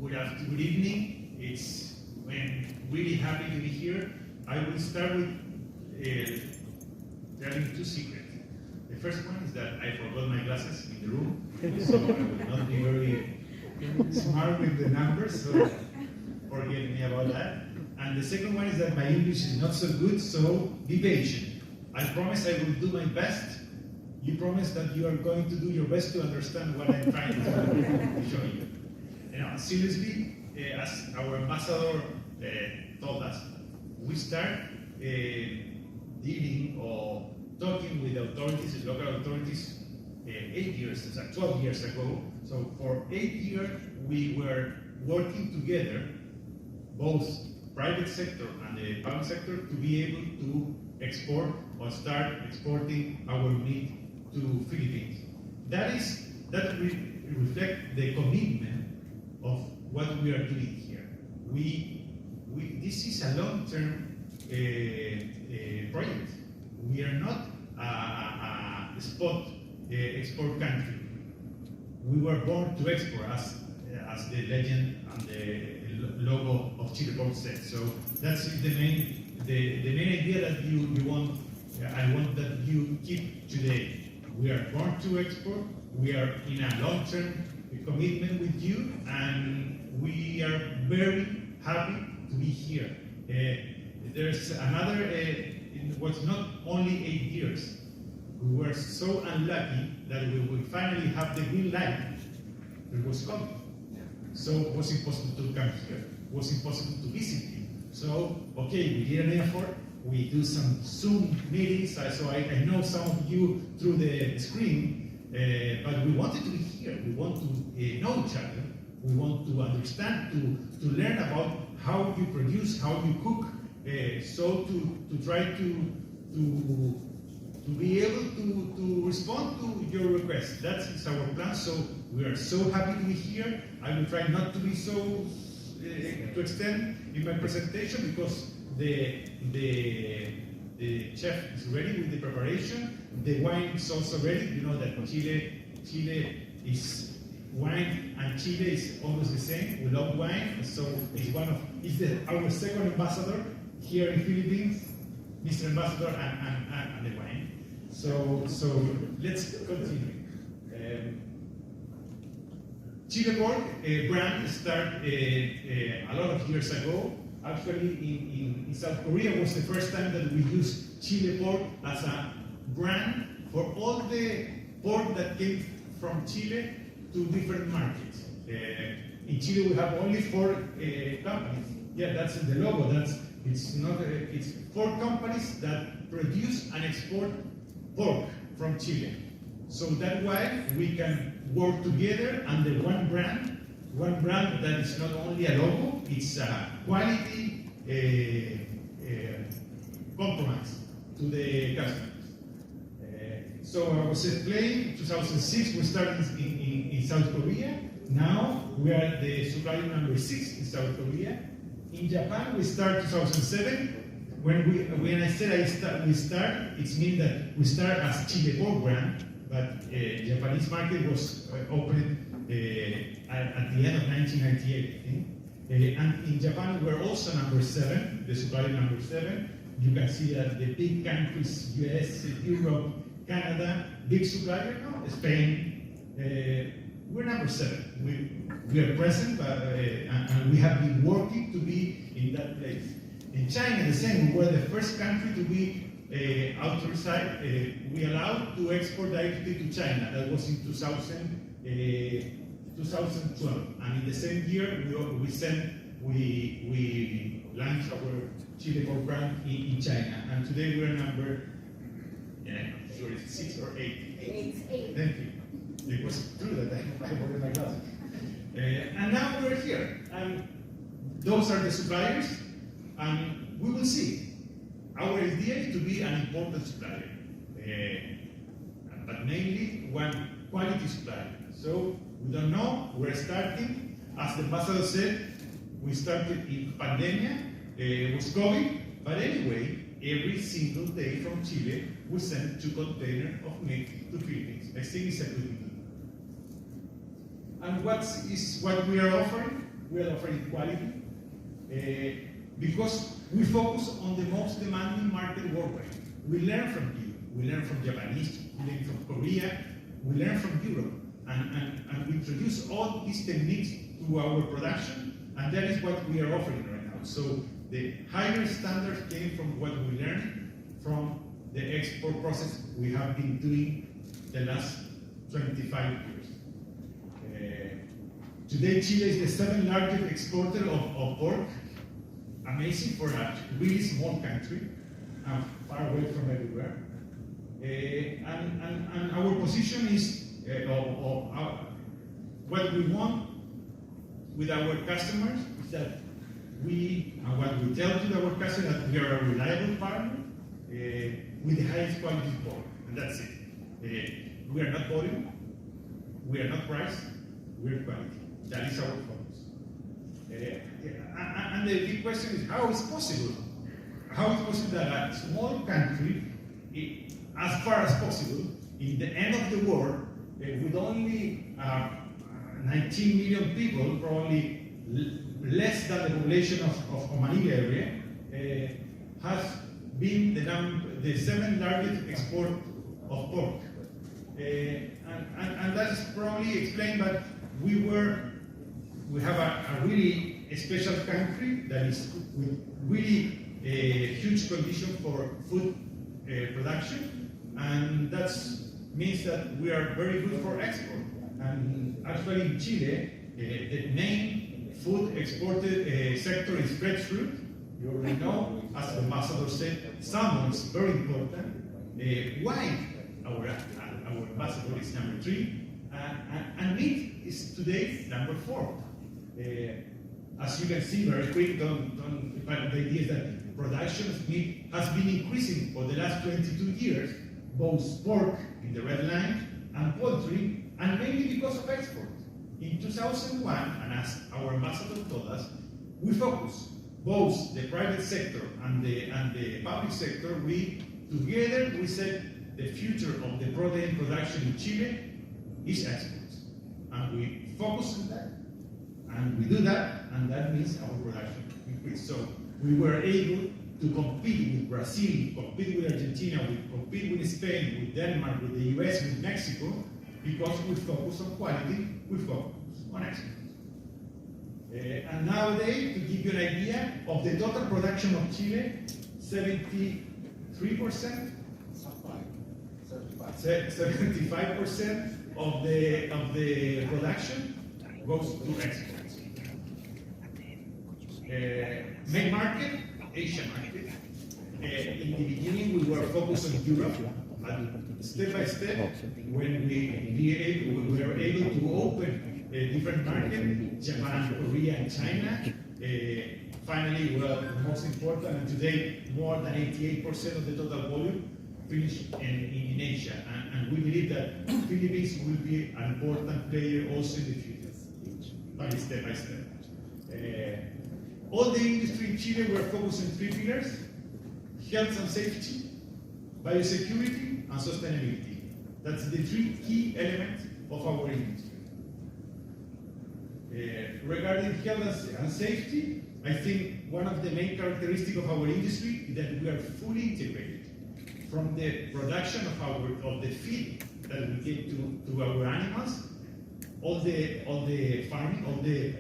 Good evening. It's really happy to be here. I will start with telling two secrets. The first one is that I forgot my glasses in the room, so I will not be very smart with the numbers, so forgive me about that. And the second one is that my English is not so good, so be patient. I promise I will do my best. You promise that you are going to do your best to understand what I'm trying to show you. Now, seriously, as our ambassador told us, we start dealing or talking with authorities, local authorities, 12 years ago. So for 8 years, we were working together, both private sector and the public sector, to be able to export or start exporting our meat to Philippines. That reflects the commitment of what we are doing here. This is a long-term project. We are not a spot export country. We were born to export, as the legend and the logo of chilepork said. So that's the main idea that I want that you keep today. We are born to export. We are in a long-term commitment with you, and we are very happy to be here. There's another, it was not only 8 years. We were so unlucky that we will finally have the green light. It was coming. So it was impossible to come here. It was impossible to visit you. So, okay, we did an effort. We do some Zoom meetings, so I know some of you through the screen, but we wanted to be here. We want to know each other. We want to understand, to learn about how you produce, how you cook, so to try to be able to respond to your requests. That is our plan. So we are so happy to be here. I will try not to be so to extend in my presentation because the chef is ready with the preparation. The wine is also ready. You know that Chile is wine and Chile is almost the same. We love wine, so it's our second ambassador here in Philippines, Mr. Ambassador and the wine. So let's continue. Chilepork brand started a lot of years ago. Actually, in South Korea was the first time that we used chilepork as a brand for all the pork that came from Chile to different markets. In Chile, we have only 4 companies. Yeah, that's the logo. It's 4 companies that produce and export pork from Chile. So that's why we can work together under one brand that is not only a logo, it's a quality compromise to the customers. So I was explaining, 2006 we started in South Korea. Now we are the supplier number 6 in South Korea. In Japan we started 2007. When I said we start, it means that we start as chilepork brand, but Japanese market was opened at the end of 1998, I think. And in Japan, we're also number 7, the supplier number 7. You can see that the big countries, US, Europe, Canada, big supplier, no, Spain, we're number 7. We are present, and we have been working to be in that place. In China, the same. We were the first country to be authorized. We allowed to export directly to China. That was in 2012, and in the same year we launched our chilepork brand in China, and today we're number 6 or 8. 8. Thank you. It was true that I forgot my glasses. And now we're here, and those are the suppliers, and we will see. Our idea is to be an important supplier, but mainly one quality supplier. So we don't know, we're starting. As the ambassador said, we started in pandemic, it was COVID, but anyway, every single day from Chile, we send 2 containers of meat to Philippines. I think it's a good news. And what we are offering? We are offering quality because we focus on the most demanding market worldwide. We learn from you. We learn from Japanese. We learn from Korea. We learn from Europe. And we introduce all these techniques to our production, and that is what we are offering right now. So the higher standards came from what we learned from the export process we have been doing the last 25 years. Today, Chile is the 7th largest exporter of pork. Amazing for a really small country, far away from everywhere. And our position is what we want with our customers is that what we tell to our customers that we are a reliable partner with the highest quality pork, and that's it. We are not volume, we are not price, we are quality. That is our focus. And the big question is how is possible? How is possible that a small country, as far as possible, in the end of the world, with only 19 million people, probably less than the population of Manila area, has been the 7th largest export of pork. And that's probably explained that we have a really special country that is with really huge condition for food production, and that means that we are very good for export. And actually in Chile, the main food exported sector is fresh fruit. You already know, as the ambassador said, salmon is very important. Wine, our ambassador is number 3, and meat is today number 4. As you can see very quick, but the idea is that production of meat has been increasing for the last 22 years, both pork in the red line and poultry, and mainly because of export. In 2001, and as our ambassador told us, we focus both the private sector and the public sector. Together we said the future of the protein production in Chile is exports, and we focus on that, and we do that, and that means our production increase. So we were able to compete with Brazil, compete with Argentina, compete with Spain, with Denmark, with the US, with Mexico, because we focus on quality, we focus on exports. And nowadays, to give you an idea of the total production of Chile, 75% of the production goes to exports. Main market, Asian market. In the beginning, we were focused on Europe, but step by step, when we were able to open different markets, Japan, Korea, and China. Finally, well, the most important, and today more than 88% of the total volume finished in Asia. And we believe that Philippines will be an important player also in the future, step by step. All the industry in Chile were focused on 3 pillars: health and safety, biosecurity, and sustainability. That's the 3 key elements of our industry. Regarding health and safety, I think one of the main characteristics of our industry is that we are fully integrated. From the production of the feed that we give to our animals, all the farming, all the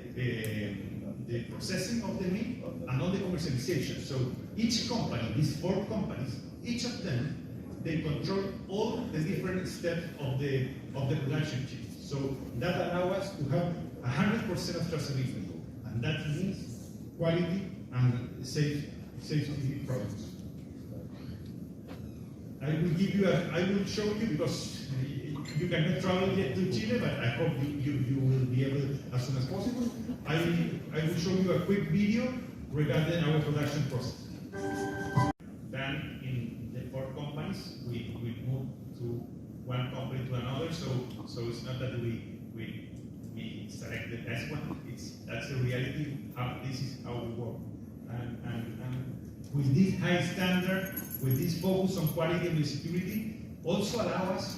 processing of the meat, and all the commercialization. So each company, these 4 companies, each of them, they control all the different steps of the production chain. So that allows us to have 100% of traceability, and that means quality and safety products. I will show you, because you cannot travel yet to Chile, but I hope you will be able as soon as possible. I will show you a quick video regarding our production process. Then in the 4 companies, we move to one company to another, so it's not that we select the best one. That's the reality. This is how we work. And with this high standard, with this focus on quality and security, also allow us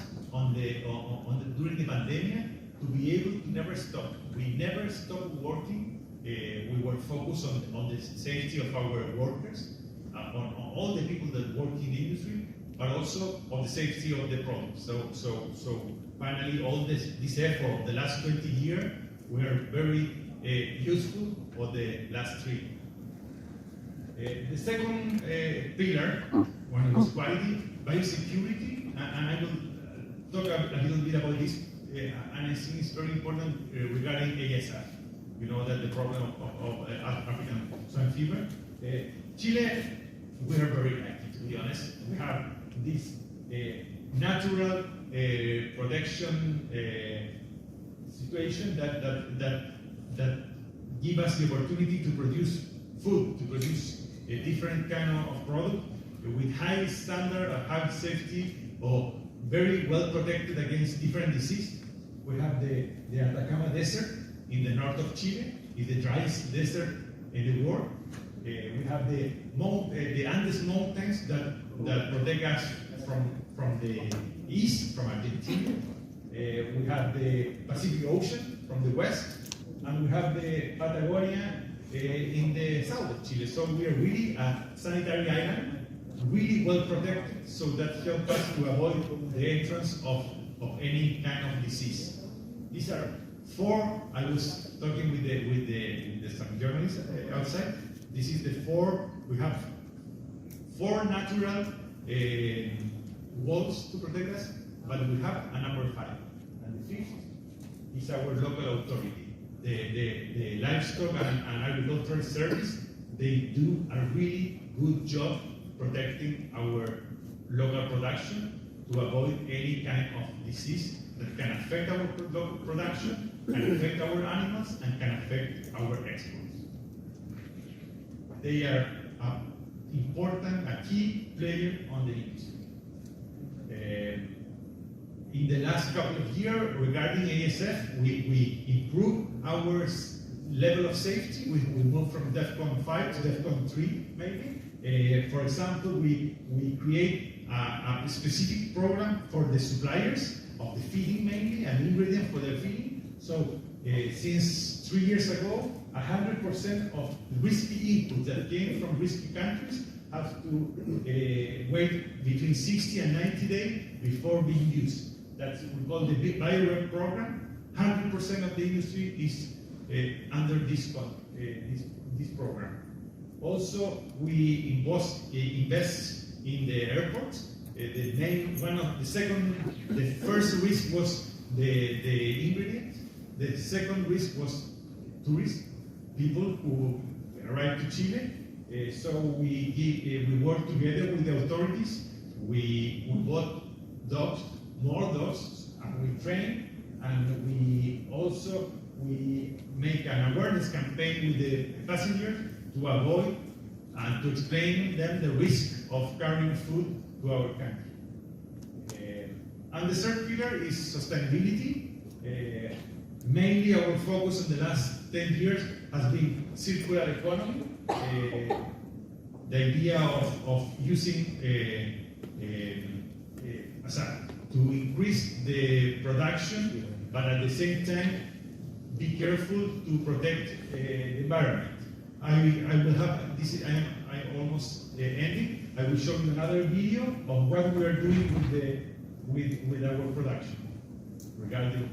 during the pandemic to be able to never stop. We never stopped working. We were focused on the safety of our workers, on all the people that work in the industry, but also on the safety of the product. So finally, all this effort of the last 20 years were very useful for the last 3. The second pillar, one was quality, biosecurity, and I will talk a little bit about this, and I think it's very important regarding ASF. You know that the problem of African swine fever. Chile, we are very active, to be honest. We have this natural protection situation that give us the opportunity to produce food, to produce a different kind of product with high standard of high safety or very well protected against different disease. We have the Atacama Desert in the north of Chile. It's the driest desert in the world. We have the Andes Mountains that protect us from the east, from Argentina. We have the Pacific Ocean from the west, and we have the Patagonia in the south of Chile. So we are really a sanitary island, really well protected, so that helps us to avoid the entrance of any kind of disease. These are 4. I was talking with some journalists outside. This is the 4. We have 4 natural walls to protect us, but we have a number 5. And the 5th is our local authority. The livestock and agricultural service, they do a really good job protecting our local production to avoid any kind of disease that can affect our production, can affect our animals, and can affect our exports. They are a key player on the industry. In the last couple of years, regarding ASF, we improved our level of safety. We moved from DEFCON 5 to DEFCON 3, maybe. For example, we create a specific program for the suppliers of the feeding, mainly, an ingredient for their feeding. So since 3 years ago, 100% of risky inputs that came from risky countries have to wait between 60 and 90 days before being used. That's what we call the BioRec program. 100% of the industry is under this program. Also, we invest in the airports. The first risk was the ingredient. The second risk was tourists, people who arrive to Chile. So we work together with the authorities. We bought dogs, more dogs, and we train, and we make an awareness campaign with the passengers to avoid and to explain them the risk of carrying food to our country. And the third pillar is sustainability. Mainly our focus in the last 10 years has been circular economy. The idea of using to increase the production, but at the same time be careful to protect the environment. I will have this. I almost ending. I will show you another video of what we are doing with our production regarding.